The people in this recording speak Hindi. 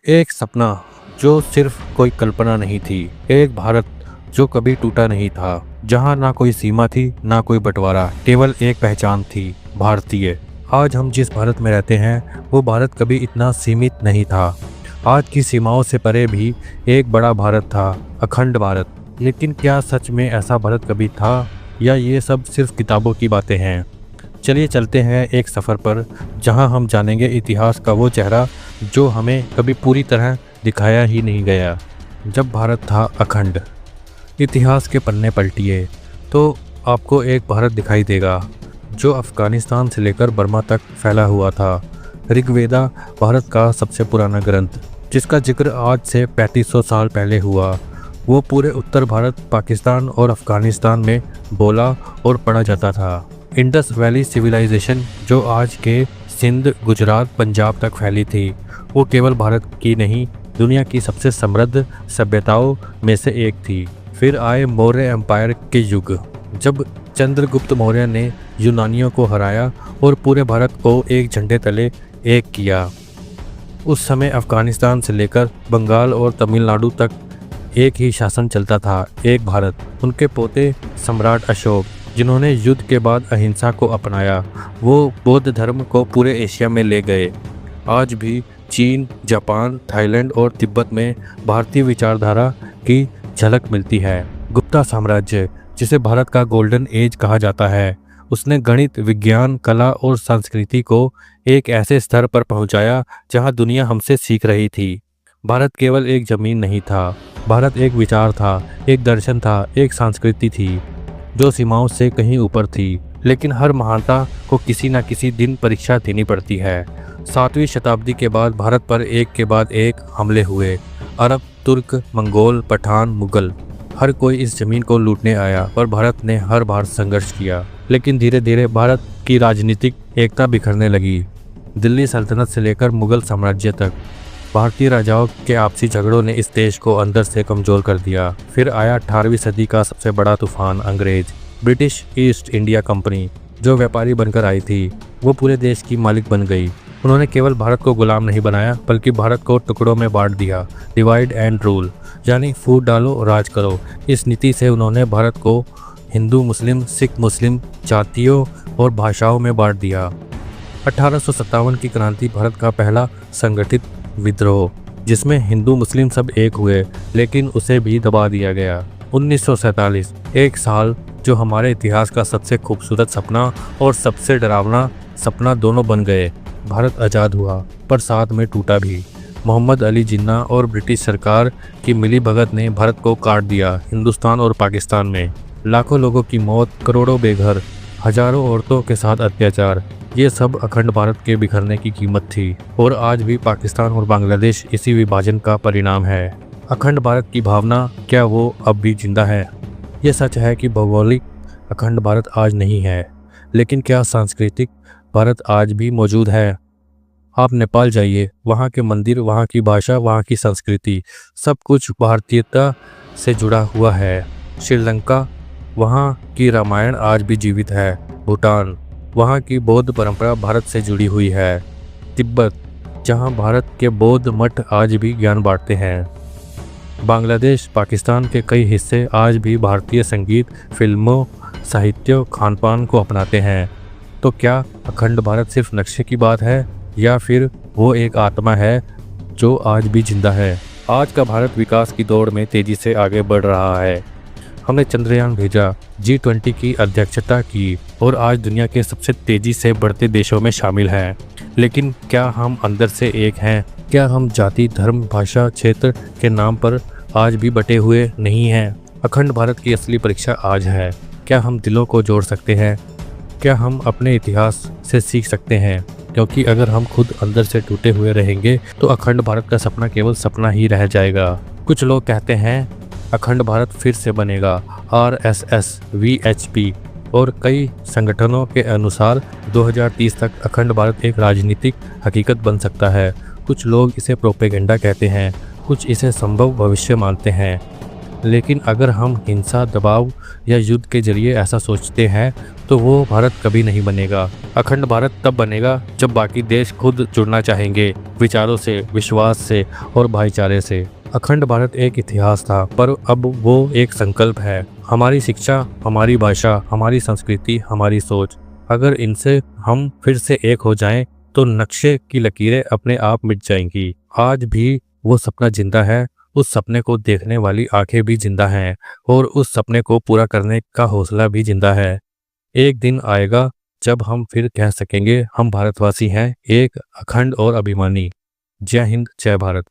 एक सपना जो सिर्फ कोई कल्पना नहीं थी। एक भारत जो कभी टूटा नहीं था, जहां ना कोई सीमा थी ना कोई बंटवारा, केवल एक पहचान थी, भारतीय। आज हम जिस भारत में रहते हैं वो भारत कभी इतना सीमित नहीं था। आज की सीमाओं से परे भी एक बड़ा भारत था, अखंड भारत। लेकिन क्या सच में ऐसा भारत कभी था, या ये सब सिर्फ किताबों की बातें हैं? चलिए चलते हैं एक सफ़र पर, जहां हम जानेंगे इतिहास का वो चेहरा जो हमें कभी पूरी तरह दिखाया ही नहीं गया। जब भारत था अखंड। इतिहास के पन्ने पलटिए तो आपको एक भारत दिखाई देगा जो अफ़गानिस्तान से लेकर बर्मा तक फैला हुआ था। ऋग्वेदा भारत का सबसे पुराना ग्रंथ, जिसका जिक्र आज से 3500 साल पहले हुआ, वो पूरे उत्तर भारत, पाकिस्तान और अफ़गानिस्तान में बोला और पढ़ा जाता था। इंडस वैली सिविलाइजेशन जो आज के सिंध, गुजरात, पंजाब तक फैली थी, वो केवल भारत की नहीं, दुनिया की सबसे समृद्ध सभ्यताओं में से एक थी। फिर आए मौर्य एम्पायर के युग, जब चंद्रगुप्त मौर्य ने यूनानियों को हराया और पूरे भारत को एक झंडे तले एक किया। उस समय अफ़गानिस्तान से लेकर बंगाल और तमिलनाडु तक एक ही शासन चलता था, एक भारत। उनके पोते सम्राट अशोक, जिन्होंने युद्ध के बाद अहिंसा को अपनाया, वो बौद्ध धर्म को पूरे एशिया में ले गए। आज भी चीन, जापान, थाईलैंड और तिब्बत में भारतीय विचारधारा की झलक मिलती है। गुप्ता साम्राज्य, जिसे भारत का गोल्डन एज कहा जाता है, उसने गणित, विज्ञान, कला और संस्कृति को एक ऐसे स्तर पर पहुंचाया जहां दुनिया हमसे सीख रही थी। भारत केवल एक जमीन नहीं था, भारत एक विचार था, एक दर्शन था, एक संस्कृति थी जो सीमाओं से कहीं ऊपर थी। लेकिन हर महानता को किसी न किसी दिन परीक्षा देनी पड़ती है। 7वीं शताब्दी के बाद भारत पर एक के बाद एक हमले हुए। अरब, तुर्क, मंगोल, पठान, मुगल, हर कोई इस जमीन को लूटने आया, पर भारत ने हर बार संघर्ष किया। लेकिन धीरे धीरे भारत की राजनीतिक एकता बिखरने लगी। दिल्ली सल्तनत से लेकर मुगल साम्राज्य तक भारतीय राजाओं के आपसी झगड़ों ने इस देश को अंदर से कमज़ोर कर दिया। फिर आया 18वीं सदी का सबसे बड़ा तूफान, अंग्रेज, ब्रिटिश ईस्ट इंडिया कंपनी, जो व्यापारी बनकर आई थी, वो पूरे देश की मालिक बन गई। उन्होंने केवल भारत को गुलाम नहीं बनाया, बल्कि भारत को टुकड़ों में बांट दिया। डिवाइड एंड रूल, यानी फूट डालो राज करो। इस नीति से उन्होंने भारत को हिंदू, मुस्लिम, सिख, मुस्लिम जातियों और भाषाओं में बांट दिया। 1857 की क्रांति भारत का पहला संगठित विद्रोह, जिसमें हिंदू मुस्लिम सब एक हुए, लेकिन उसे भी दबा दिया गया। 1947, एक साल जो हमारे इतिहास का सबसे खूबसूरत सपना और सबसे डरावना सपना दोनों बन गए। भारत आज़ाद हुआ, पर साथ में टूटा भी। मोहम्मद अली जिन्ना और ब्रिटिश सरकार की मिलीभगत ने भारत को काट दिया। हिंदुस्तान और पाकिस्तान में लाखों लोगों की मौत, करोड़ों बेघर, हजारों औरतों के साथ अत्याचार, ये सब अखंड भारत के बिखरने की कीमत थी। और आज भी पाकिस्तान और बांग्लादेश इसी विभाजन का परिणाम है। अखंड भारत की भावना, क्या वो अब भी जिंदा है? ये सच है कि भौगोलिक अखंड भारत आज नहीं है, लेकिन क्या सांस्कृतिक भारत आज भी मौजूद है? आप नेपाल जाइए, वहाँ के मंदिर, वहाँ की भाषा, वहाँ की संस्कृति, सब कुछ भारतीयता से जुड़ा हुआ है। श्रीलंका, वहाँ की रामायण आज भी जीवित है। भूटान, वहाँ की बौद्ध परंपरा भारत से जुड़ी हुई है। तिब्बत, जहाँ भारत के बौद्ध मठ आज भी ज्ञान बांटते हैं। बांग्लादेश, पाकिस्तान के कई हिस्से आज भी भारतीय संगीत, फिल्मों, साहित्य, खानपान को अपनाते हैं। तो क्या अखंड भारत सिर्फ नक्शे की बात है, या फिर वो एक आत्मा है जो आज भी जिंदा है? आज का भारत विकास की दौड़ में तेजी से आगे बढ़ रहा है। हमने चंद्रयान भेजा, G20 की अध्यक्षता की और आज दुनिया के सबसे तेजी से बढ़ते देशों में शामिल हैं। लेकिन क्या हम अंदर से एक हैं? क्या हम जाति, धर्म, भाषा, क्षेत्र के नाम पर आज भी बटे हुए नहीं हैं? अखंड भारत की असली परीक्षा आज है। क्या हम दिलों को जोड़ सकते हैं? क्या हम अपने इतिहास से सीख सकते हैं? क्योंकि अगर हम खुद अंदर से टूटे हुए रहेंगे तो अखंड भारत का सपना केवल सपना ही रह जाएगा। कुछ लोग कहते हैं अखंड भारत फिर से बनेगा। RSS, VHP और कई संगठनों के अनुसार 2030 तक अखंड भारत एक राजनीतिक हकीकत बन सकता है। कुछ लोग इसे प्रोपेगेंडा कहते हैं, कुछ इसे संभव भविष्य मानते हैं। लेकिन अगर हम हिंसा, दबाव या युद्ध के जरिए ऐसा सोचते हैं तो वो भारत कभी नहीं बनेगा। अखंड भारत तब बनेगा जब बाकी देश खुद जुड़ना चाहेंगे, विचारों से, विश्वास से और भाईचारे से। अखंड भारत एक इतिहास था, पर अब वो एक संकल्प है। हमारी शिक्षा, हमारी भाषा, हमारी संस्कृति, हमारी सोच, अगर इनसे हम फिर से एक हो जाएं तो नक्शे की लकीरें अपने आप मिट जाएंगी। आज भी वो सपना जिंदा है, उस सपने को देखने वाली आंखें भी जिंदा हैं और उस सपने को पूरा करने का हौसला भी जिंदा है। एक दिन आएगा जब हम फिर कह सकेंगे हम भारतवासी हैं, एक, अखंड और अभिमानी। जय हिंद, जय भारत।